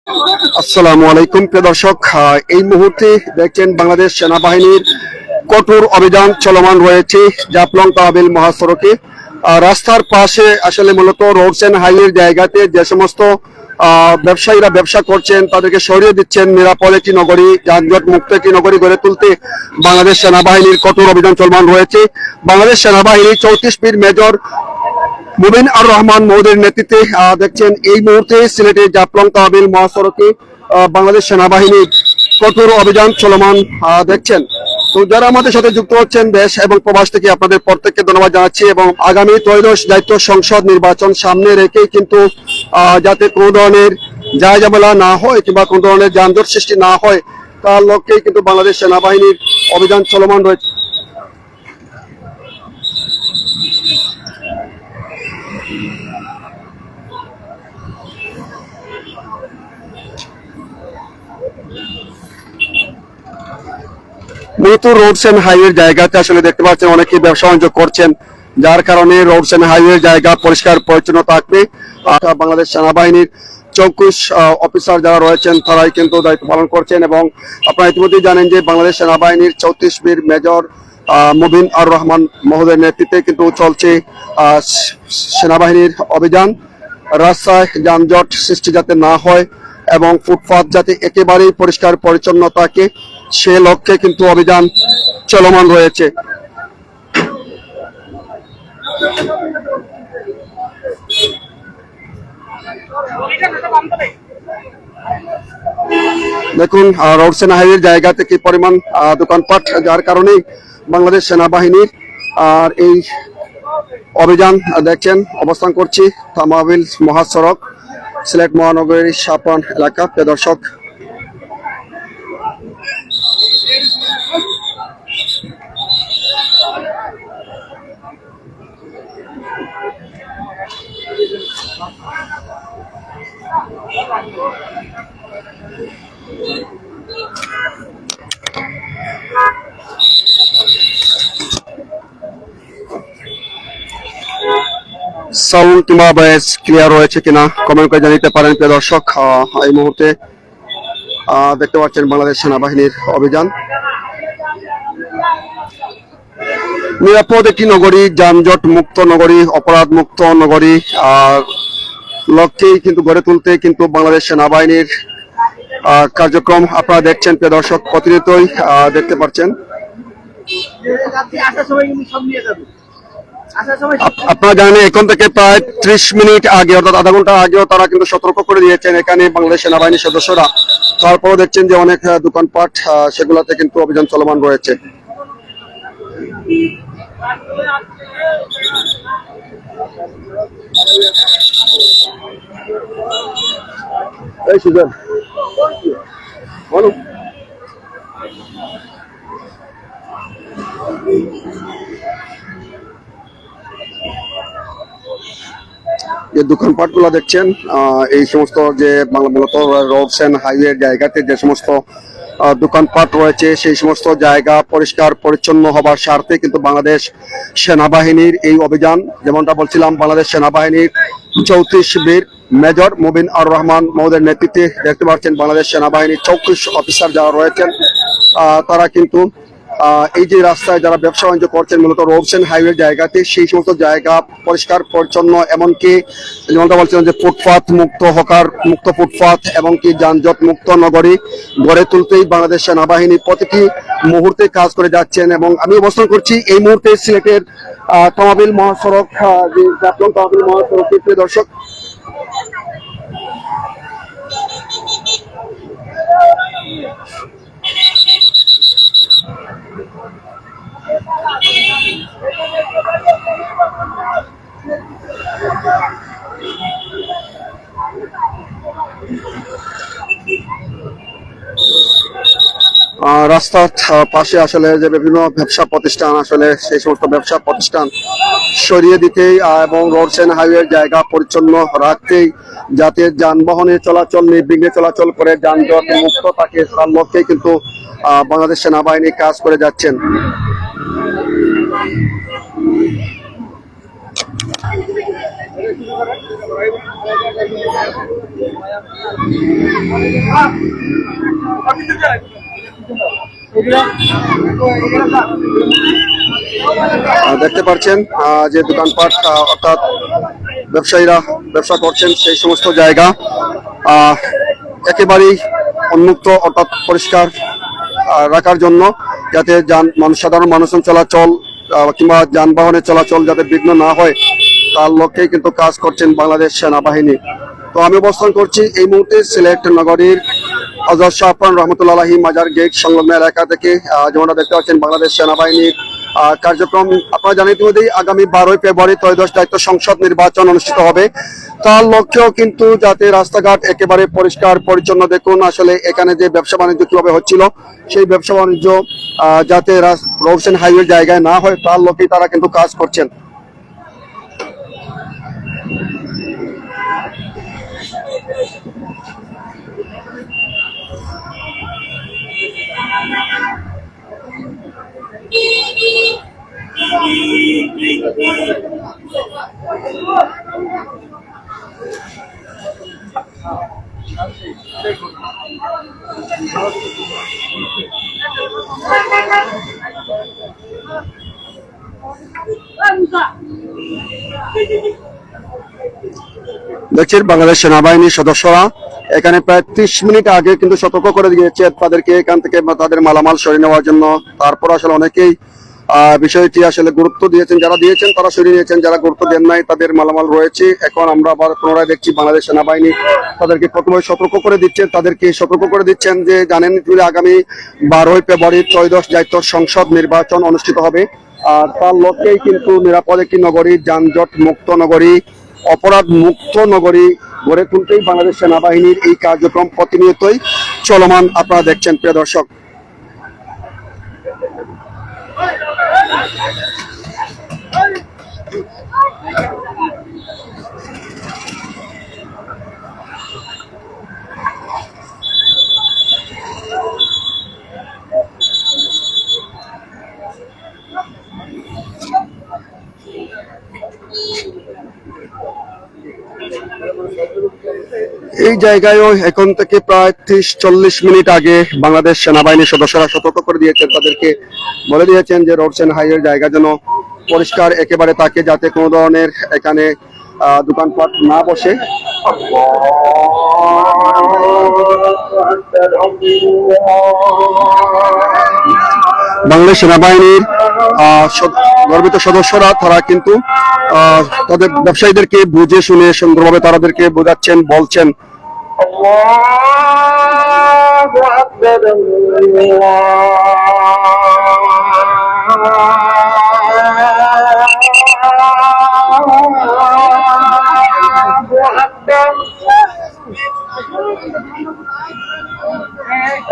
আসসালামু আলাইকুম প্রিয় দর্শক, এই মুহূর্তে দেখছেন বাংলাদেশ সেনাবাহিনীর কঠোর অভিযান চলমান রয়েছে জাফলং তহবিল মহাসড়কে। রাস্তার পাশে আসলে মূলত রোডস এন্ড হাইওয়ের জায়গাতে যে সমস্ত ব্যবসায়ীরা ব্যবসা করছেন তাদেরকে সরিয়ে দিচ্ছেন, নিরাপদ একটি নগরী, যানজট মুক্ত একটি নগরী গড়ে তুলতে বাংলাদেশ সেনাবাহিনীর কঠোর অভিযান চলমান রয়েছে। বাংলাদেশ সেনাবাহিনীর 34 ফিট মেজর মুবিন আর রহমান মহোদয়ের নেতৃত্বে দেখছেন এই মুহূর্তে সিলেটের জাফলং তহবিল মহাসড়কে বাংলাদেশ সেনাবাহিনীর কঠোর অভিযান চলমান দেখছেন। তো যারা আমাদের সাথে যুক্ত হচ্ছেন দেশ এবং প্রবাস থেকে, আপনাদের প্রত্যেককে ধন্যবাদ জানাচ্ছি। এবং আগামী ত্রয়োদশ দায়িত্ব সংসদ নির্বাচন সামনে রেখেই কিন্তু যাতে কোনো ধরনের ঝামেলা না হয় কিংবা কোনো ধরনের যানজট সৃষ্টি না হয় তার লক্ষ্যেই কিন্তু বাংলাদেশ সেনাবাহিনীর অভিযান চলমান রয়েছে। মূলত রোডস এন্ড হাইওয়ের জায়গাতে আসলে দেখতে পাচ্ছেন অনেকেই ব্যবসা বাণিজ্য করছেন, যার কারণে রোডস এন্ড হাইওয়ের জায়গা পরিষ্কার পরিচ্ছন্ন থাকবে। বাংলাদেশ সেনাবাহিনীর 24 অফিসার যারা রয়েছেন তারাই কিন্তু দায়িত্ব পালন করছেন। এবং আপনারা ইতিমধ্যেই জানেন যে বাংলাদেশ সেনাবাহিনীর 34 বীর মেজর মুবিন আর রহমান মহোদয়ের নেতৃত্বে কিন্তু চলছে সেনাবাহিনীর অভিযান। রাস্তায় যানজট সৃষ্টি যাতে না হয় এবং ফুটপাত যাতে একেবারেই পরিষ্কার পরিচ্ছন্ন থাকে সে লক্ষ্যে কিন্তু অভিযান চলমান রয়েছে। দেখুন রোডস এন্ড হাইওয়ের জায়গাতে কি পরিমাণ দোকানপাট, যার কারণে বাংলাদেশ সেনাবাহিনীর আর এই অভিযান দেখছেন। অবস্থান করছি তহবিল মহাসড়ক, সিলেট মহানগরীর শাহপান এলাকা। প্রিয় দর্শক, সাউন্ড কিংবা ভয়েস ক্লিয়ার রয়েছে কিনা কমেন্ট করে জানাতে পারেন। প্রিয় দর্শক, এই মুহূর্তে দেখতে পাচ্ছেন বাংলাদেশ সেনাবাহিনীর অভিযান। নিরাপদ একটি নগরী, যানজট মুক্ত নগরী, অপরাধ মুক্ত নগরী লক্ষ্যেই কিন্তু গড়ে তুলতে কিন্তু বাংলাদেশ সেনাবাহিনীর কার্যক্রম আপনারা দেখছেন। প্রিয় দর্শক, প্রতিনিয়তই দেখতে পাচ্ছেন। আপনারা জানেন এখন থেকে প্রায় 30 মিনিট আগে অর্থাৎ আধা ঘন্টা আগেও তারা কিন্তু সতর্ক করে দিয়েছেন এখানে বাংলাদেশ সেনাবাহিনীর সদস্যরা। তারপরও দেখছেন যে অনেক দোকানপাট সেগুলোতে কিন্তু অভিযান চলমান রয়েছে। এই সুজন বলো, যে দোকানপাট গুলা দেখছেন এই সমস্ত যে মূলত রোডস এন্ড হাইওয়ে জায়গাতে যে সমস্ত দোকানপাট রয়েছে সেই সমস্ত জায়গা পরিষ্কার পরিচ্ছন্ন হবার স্বার্থে কিন্তু বাংলাদেশ সেনাবাহিনীর এই অভিযান। যেমনটা বলছিলাম, বাংলাদেশ সেনাবাহিনীর 34 বীর মেজর মুবিন আর রহমান মহোদয়ের নেতৃত্বে দেখতে পাচ্ছেন বাংলাদেশ সেনাবাহিনীর 24 অফিসার যারা রয়েছেন তারা কিন্তু এই যে রাস্তায় যারা ব্যবসা বাণিজ্য করছেন মূলত রোডস এন্ড হাইওয়ে জায়গাতে সেই সমস্ত জায়গা পরিষ্কার পরিচ্ছন্ন, এমনকি যেমনটা বলছিলাম যে ফুটপাথ মুক্ত, হকার মুক্ত ফুটপাথ এবং কি যানজট মুক্ত নগরী গড়ে তুলতেই বাংলাদেশ সেনাবাহিনী প্রতিটি মুহূর্তে কাজ করে যাচ্ছেন। এবং আমি অবস্থান করছি এই মুহূর্তে সিলেটের তহবিল মহাসড়ক, যে জাফলং তহবিল মহাসড়ক। প্রিয় দর্শক, রাস্তার পাশে আসলে যে বিভিন্ন ব্যবসা প্রতিষ্ঠান আসলে সেই সমস্ত ব্যবসা প্রতিষ্ঠান সরিয়ে দিতেই এবং রোডস এন্ড হাইওয়ের জায়গা পরিচ্ছন্ন রাখতেই যাতে যানবাহনের চলাচল নির্বিঘ্নে চলাচল করে যানজট মুক্ত থাকে তার লক্ষ্যেই কিন্তু বাংলাদেশ সেনাবাহিনী কাজ করে যাচ্ছেন। দেখতে পাচ্ছেন যে দোকানপাট অর্থাৎ ব্যবসায়ীরা ব্যবসা করছেন সেই সমস্ত জায়গা একেবারেই উন্মুক্ত অর্থাৎ পরিষ্কার রাখার জন্য, যাতে সাধারণ মানুষজন চলাচল কিংবা যানবাহনের চলাচল যাতে বিঘ্ন না হয়, তার লক্ষ্যেই কিন্তু কাজ করছেন বাংলাদেশ সেনাবাহিনী। তো আমি অবস্থান করছি এই মুহূর্তে সিলেট নগরীর হযরত শাহ আফরান রহমতুল্লাহি মাজার গেট সংলগ্ন এলাকা থেকে। যেমনটা দেখতে পাচ্ছেন বাংলাদেশ সেনাবাহিনীর কার্যক্রম। আপনারা জানেন ইতিমধ্যেই আগামী 12 ফেব্রুয়ারি ত্রয়োদশ দায়িত্ব সংসদ নির্বাচন অনুষ্ঠিত হবে। তার লক্ষ্যেও কিন্তু যাতে রাস্তাঘাট একেবারে পরিষ্কার পরিচ্ছন্ন, দেখুন আসলে এখানে যে ব্যবসা বাণিজ্য কিভাবে হচ্ছিল, সেই ব্যবসা বাণিজ্য যাতে রোড এন্ড হাইওয়ে জায়গায় না হয়, তার লক্ষ্যেই তারা কিন্তু কাজ করছেন। দেখছেন বাংলাদেশ সেনাবাহিনীর সদস্যরা এখানে প্রায় 30 মিনিট আগে কিন্তু সতর্ক করে দিয়েছে তাদেরকে এখান থেকে তাদের মালামাল সরিয়ে নেওয়ার জন্য। তারপর আসলে অনেকেই বিষয়টি আসলে গুরুত্ব দিয়েছেন, যারা দিয়েছেন তারা সরিয়ে নিয়েছেন, যারা গুরুত্ব দেন নাই তাদের মালামাল রয়েছে। এখন আমরা আবার পুনরায় দেখছি বাংলাদেশ সেনাবাহিনী তাদেরকে প্রথমে সতর্ক করে দিচ্ছেন যে জানেন আগামী 12 ফেব্রুয়ারি ত্রয়োদশ দায়িত্ব সংসদ নির্বাচন অনুষ্ঠিত হবে। আর তার লক্ষ্যেই কিন্তু নিরাপদ একটি নগরী, যানজট মুক্ত নগরী, অপরাধ মুক্ত নগরী গড়ে তুলতেই বাংলাদেশ সেনাবাহিনীর এই কার্যক্রম প্রতিনিয়তই চলমান। আপনারা দেখছেন প্রিয় দর্শক। এই জায়গায়ও এখন থেকে প্রায় 30-40 মিনিট আগে বাংলাদেশ সেনাবাহিনীর সদস্যরা সতর্ক করে দিয়েছেন, তাদেরকে বলে দিয়েছেন যে রোড এন্ড হাইওয়ে জায়গা যেন পরিষ্কার একেবারে থাকে, যাতে কোনো ধরনের এখানে দোকানপাট না বসে। বাংলাদেশ সেনাবাহিনীর গর্বিত সদস্যরা তারা কিন্তু তাদের ব্যবসায়ীদেরকে বুঝে শুনে সুন্দরভাবে তাদেরকে বোঝাচ্ছেন, বলছেন।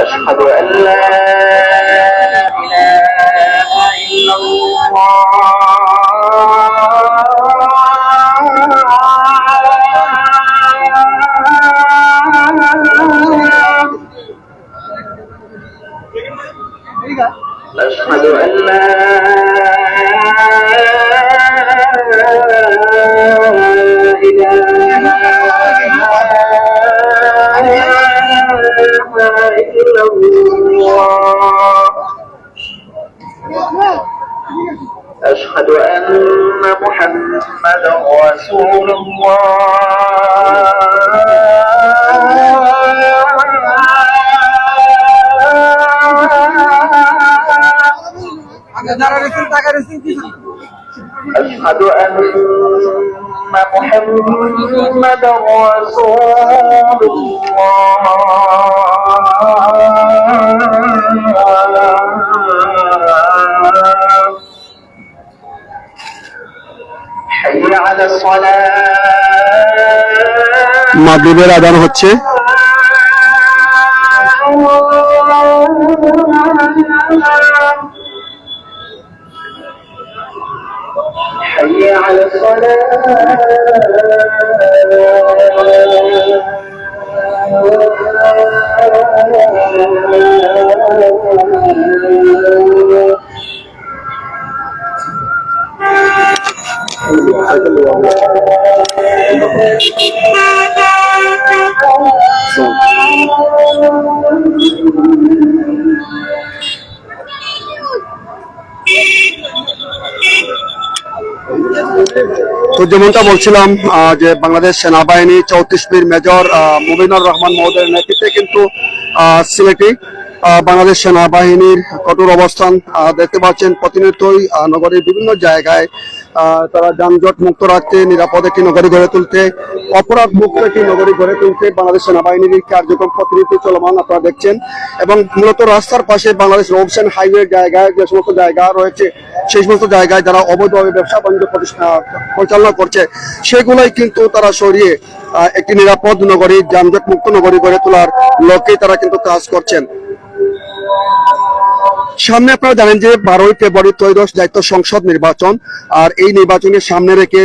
أشهد أن لا إله إلا أشهد أن لا إله إلا الله أشهد أن محمدا رسول أشهد أن محمدا رسول حي على الصلاة মাগরিবের আযান হচ্ছে। حي على الصلاة তো যেমনটা বলছিলাম যে বাংলাদেশ সেনাবাহিনী 34 বীর মেজর মুবিনুর রহমান মহোদয়ের নেতৃত্বে কিন্তু সিলেটে বাংলাদেশ সেনাবাহিনীর কঠোর অবস্থান দেখতে পাচ্ছেন। প্রতিনিয়তই নগরীর বিভিন্ন জায়গায় তারা যানজট মুক্ত রাখতে, নিরাপদ একটি নগরী গড়ে তুলতে, অপরাধ মুক্ত একটি নগরী গড়ে তুলতে বাংলাদেশ সেনাবাহিনীর এই কার্যক্রম প্রতিনিয়ত চলমান আপনারা দেখছেন। এবং মূলত রাস্তার পাশে বাংলাদেশ রোডস এন্ড হাইওয়ে জায়গায় যে সমস্ত জায়গা রয়েছে, সেই সমস্ত জায়গায় যারা অবৈধভাবে ব্যবসা বাণিজ্য পরিচালনা করছে, সেগুলোই কিন্তু তারা সরিয়ে একটি নিরাপদ নগরী, যানজট মুক্ত নগরী গড়ে তোলার লক্ষ্যেই তারা কিন্তু কাজ করছেন। সামনে আপনারা জানেন যে 12ই ফেব্রুয়ারি ত্রয়োদশ জাতীয় সংসদ নির্বাচন, আর এই নির্বাচনের সামনে রেখে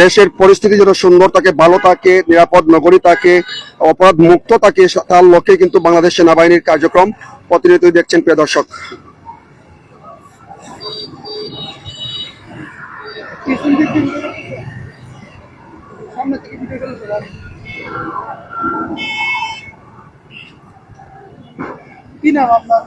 দেশের পরিস্থিতি যেন সুন্দর থাকে, ভালো থাকে, নিরাপদ নগরী থাকে, অপরাধ মুক্ত থাকে, তার লক্ষ্যে কিন্তু বাংলাদেশ সেনাবাহিনীর কার্যক্রম প্রতিনিয়তই দেখছেন প্রিয় দর্শক। কি নাম আপনার?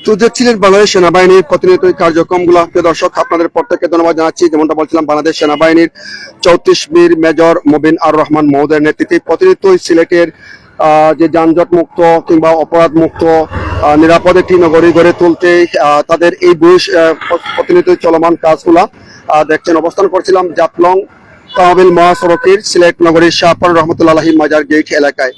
তো দেখছিলেন বাংলাদেশ সেনাবাহিনীর প্রতিনিয়ত কার্যক্রমগুলো। প্রিয় দর্শক, আপনাদের প্রত্যেককে ধন্যবাদ জানাচ্ছি। যেমনটা বলছিলাম, বাংলাদেশ সেনাবাহিনীর 34 বীর মেজর মুবিনুর রহমান মহোদয়ের নেতৃত্বে প্রতিনিয়ত সিলেটের যে যানজট মুক্ত কিংবা অপরাধ মুক্ত নিরাপদ একটি নগরী গড়ে তুলতে তাদের এই প্রতিনিয়ত চলমান কাজগুলা দেখছেন। অবস্থান করছিলাম জাফলং তাহবিল মহাসড়কের সিলেট নগরীর শাহপান রহমতুল্লাহি মাজার গেট এলাকায়।